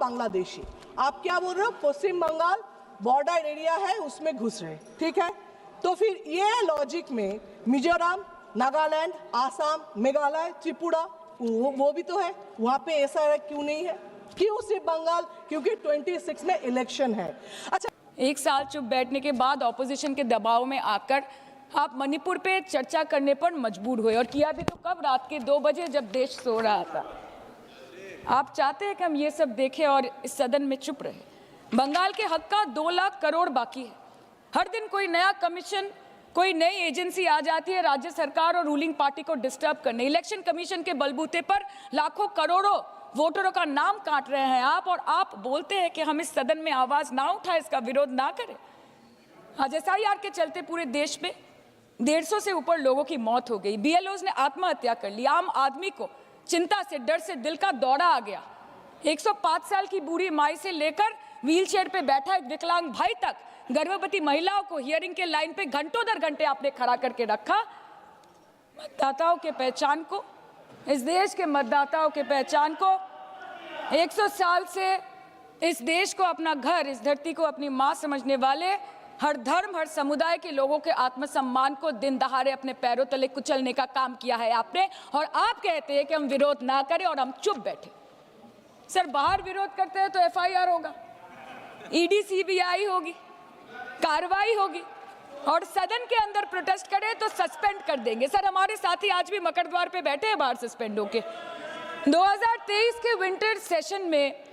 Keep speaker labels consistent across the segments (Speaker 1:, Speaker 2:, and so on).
Speaker 1: बांग्लादेशी। आप क्या बोल रहे हो? पश्चिम बंगाल बॉर्डर एरिया है, उसमें घुस रहे, ठीक है। तो फिर ये लॉजिक में मिजोरम, नागालैंड, आसाम, मेघालय, त्रिपुरा वो भी तो है, वहाँ पे ऐसा क्यों नहीं है? क्यों सिर्फ बंगाल? क्योंकि 26 में इलेक्शन है। अच्छा,
Speaker 2: एक साल चुप बैठने के बाद ऑपोजिशन के दबाव में आकर आप मणिपुर पे चर्चा करने पर मजबूर हुए, और किया भी तो कब? रात के 2 बजे जब देश सो रहा था। आप चाहते हैं कि हम ये सब देखें और इस सदन में चुप रहे। बंगाल के हक का 2 लाख करोड़ बाकी है। हर दिन कोई नया कमीशन, कोई नई एजेंसी आ जाती है राज्य सरकार और रूलिंग पार्टी को डिस्टर्ब करने। इलेक्शन कमीशन के बलबूते पर लाखों करोड़ों वोटरों का नाम काट रहे हैं आप, और आप बोलते हैं कि हम इस सदन में आवाज ना उठाएं, इसका विरोध ना करें। आज SIR के चलते पूरे देश में 150 से ऊपर लोगों की मौत हो गई। BLOs ने आत्महत्या कर ली। आम आदमी को चिंता से, डर से दिल का दौरा आ गया। 105 साल की बूढ़ी माई से लेकर व्हीलचेयर पे बैठा एक विकलांग भाई तक, गर्भवती महिलाओं को हियरिंग के लाइन पे घंटों दर घंटे आपने खड़ा करके रखा। मतदाताओं के पहचान को, इस देश के मतदाताओं के पहचान को, 100 साल से इस देश को अपना घर, इस धरती को अपनी मां समझने वाले, हर धर्म, हर समुदाय के लोगों के आत्मसम्मान को दिन दहाड़े अपने पैरों तले कुचलने का काम किया है आपने। और आप कहते हैं कि हम विरोध ना करें और हम चुप बैठे। सर, बाहर विरोध करते हैं तो FIR होगा, ED CBI होगी, कार्रवाई होगी, और सदन के अंदर प्रोटेस्ट करें तो सस्पेंड कर देंगे। सर, हमारे साथी आज भी मकरद्वार पे बैठे हैं बाहर सस्पेंड होके। 2023 के विंटर सेशन में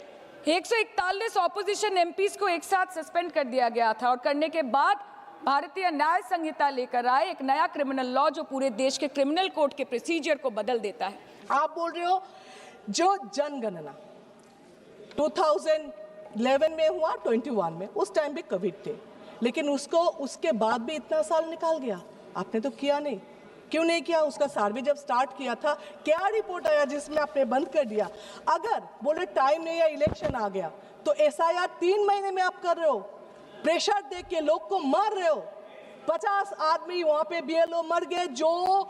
Speaker 2: 141 ऑपोजिशन MPs को एक साथ सस्पेंड कर दिया गया था, और करने के बाद भारतीय न्याय संहिता लेकर आए एक नया क्रिमिनल लॉ जो पूरे देश के क्रिमिनल कोड के प्रोसीजर को बदल देता है।
Speaker 1: आप बोल रहे हो जो जनगणना 2011 में हुआ, 21 में, उस टाइम भी कोविड थे, लेकिन उसके बाद भी इतना साल निकाल गया, आपने तो किया नहीं। क्यों नहीं किया? उसका सर्वे जब स्टार्ट किया था, क्या रिपोर्ट आया जिसमें आपने बंद कर दिया? अगर बोले टाइम नहीं है, इलेक्शन आ गया, तो SIR 3 महीने में आप कर रहे हो, प्रेशर दे के लोग को मार रहे हो। 50 आदमी वहां पे BLO मर गए जो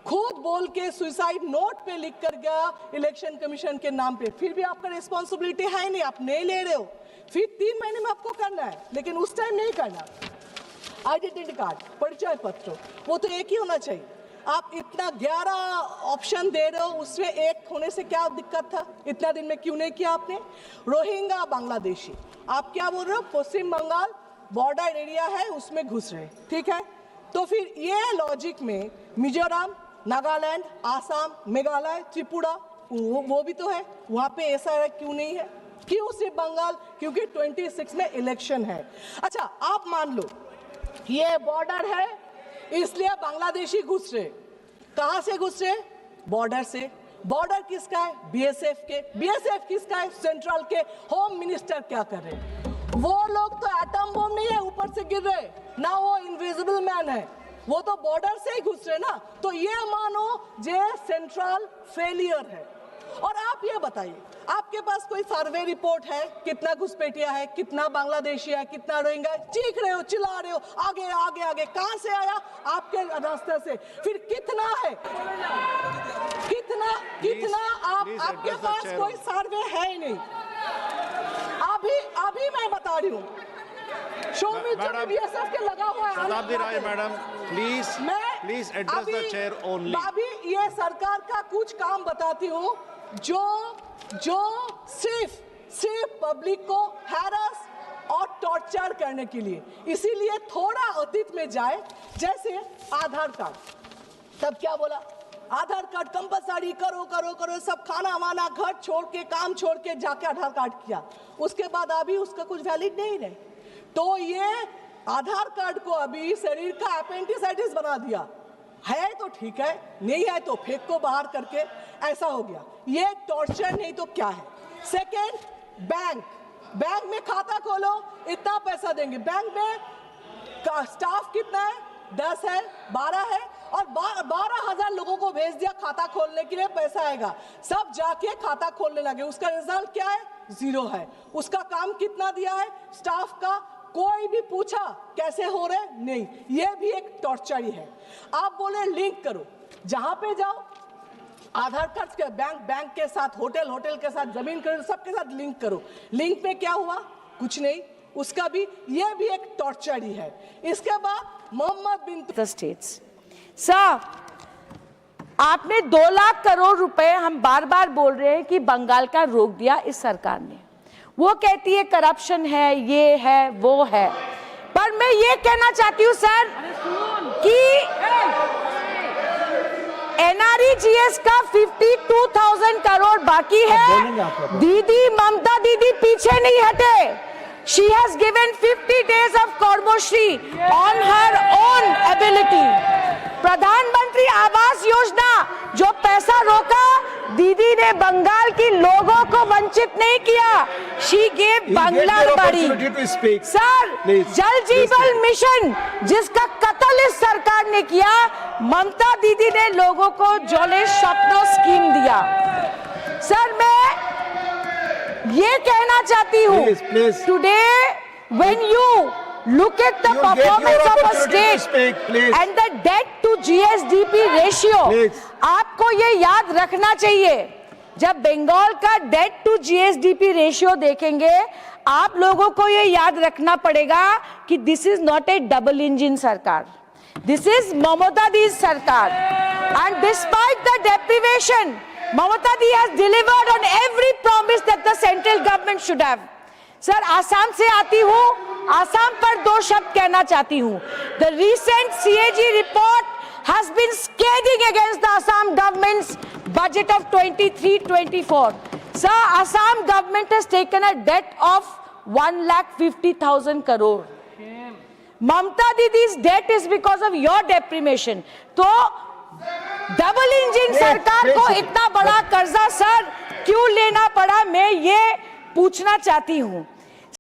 Speaker 1: खुद बोल के सुसाइड नोट पे लिख कर गया इलेक्शन कमीशन के नाम पे। फिर भी आपका रिस्पॉन्सिबिलिटी है नहीं, आप नहीं ले रहे हो। फिर 3 महीने में आपको करना है, लेकिन उस टाइम नहीं करना। आइडेंटिटी कार्ड, परिचय पत्र, वो तो एक ही होना चाहिए। आप इतना 11 ऑप्शन दे रहे हो, उसमें एक होने से क्या दिक्कत था? इतना दिन में क्यों नहीं किया आपने? रोहिंग्या बांग्लादेशी, आप क्या बोल रहे हो? पश्चिम बंगाल बॉर्डर एरिया है, उसमें घुस रहे, ठीक है। तो फिर ये लॉजिक में मिजोरम, नागालैंड, आसाम, मेघालय, त्रिपुरा वो भी तो है, वहाँ पे ऐसा क्यों नहीं है? क्यों सिर्फ बंगाल? क्योंकि 26 में इलेक्शन है। अच्छा, आप मान लो ये बॉर्डर है, इसलिए बांग्लादेशी घुस रहे। कहां से घुस रहे? बॉर्डर से। बॉर्डर किसका है? BSF के। BSF किसका है? सेंट्रल के। होम मिनिस्टर क्या कर रहे? वो लोग तो एटम बम नहीं है ऊपर से गिर रहे ना, वो इनविजिबल मैन है, वो तो बॉर्डर से ही घुस रहे ना। तो ये मानो जे सेंट्रल फेलियर है। और आप ये बताइए, आपके पास कोई सर्वे रिपोर्ट है कितना घुसपैठिया है, कितना बांग्लादेशी है, कितना रोहिंग्या है? चीख रहे हो, चिल्ला रहे हो, आगे आगे आगे। कहां से आया? आपके रास्ते से। फिर कितना है? कितना आपके पास कोई सर्वे है ही नहीं। अभी मैं बता रही हूँ, BSF के लगा हुआ है।
Speaker 3: Shatabdi Roy madam, please address the chair only.
Speaker 1: अभी ये सरकार का कुछ काम बताती हूँ जो सिर्फ पब्लिक को हैरस और टॉर्चर करने के लिए, इसीलिए थोड़ा अतीत में जाए। जैसे आधार कार्ड, तब क्या बोला? आधार कार्ड कंपलसरी करो करो करो, सब खाना वाना घर छोड़ के, काम छोड़ के जाके आधार कार्ड किया। उसके बाद अभी उसका कुछ वैलिड नहीं रहे। तो ये आधार कार्ड को अभी शरीर का अपेंडिसाइटिस बना दिया है। तो ठीक है, नहीं है तो फेंक को बाहर करके, ऐसा हो गया। ये टॉर्चर नहीं तो क्या है? सेकेंड, बैंक में खाता खोलो, इतना पैसा देंगे। बैंक में का स्टाफ कितना है? 10 है, 12 है, और 12,000 लोगों को भेज दिया खाता खोलने के लिए, पैसा आएगा। सब जाके खाता खोलने लगे, उसका रिजल्ट क्या है? 0 है। उसका काम कितना दिया है स्टाफ का? कोई भी पूछा कैसे हो रहे? नहीं। ये भी एक टॉर्चर ही है। आप बोले लिंक करो, जहां पे जाओ आधार कार्ड के बैंक के साथ, होटल के साथ, जमीन खरीदो, सबके साथ लिंक करो। लिंक पे क्या हुआ? कुछ नहीं। उसका भी, ये भी एक टॉर्चर ही है। इसके बाद Mohammad bin
Speaker 4: the states. Sir, आपने 2 लाख करोड़ रुपए, हम बार बार बोल रहे हैं कि बंगाल का रोक दिया इस सरकार ने। वो कहती है करप्शन है, ये है, वो है, पर मैं ये कहना चाहती हूँ सर कि NREGS का 52,000 करोड़ बाकी है। दीदी ममता दीदी पीछे नहीं हटे। She has given 50 days of Karmashree on her own ability. प्रधानमंत्री आवास योजना, जो पैसा रोका, दीदी ने बंगाल के लोगों को वंचित नहीं किया। She gave बंगला बड़ी। सर, जल जीवन मिशन जिसका कत्ल इस सरकार ने किया, ममता दीदी ने लोगों को जले सपनों स्कीम दिया। सर, मैं ये कहना चाहती हूँ, today when you look at the performance of a state and the debt to GSDP ratio, आपको ये याद रखना चाहिए। जब बंगाल का डेट टू GSDP रेशियो देखेंगे, आप लोगों को ये याद रखना पड़ेगा कि this is not A double engine सरकार, दिस इज ममता दी सरकार। And despite the deprivation, Mamata Di has delivered on every promise that the central government should have. Sir, Assam से आती हूँ, आसाम पर 2 शब्द कहना चाहती हूँ। The recent CAG report has been scathing against the Assam government's budget of 23-24. Sir, Assam government has taken a debt of 1,50,000 crore. Mamata Didi's debt is because of your deprivation. तो double engine सरकार को इतना बड़ा कर्जा sir क्यों लेना पड़ा, मैं ये पूछना चाहती हूँ।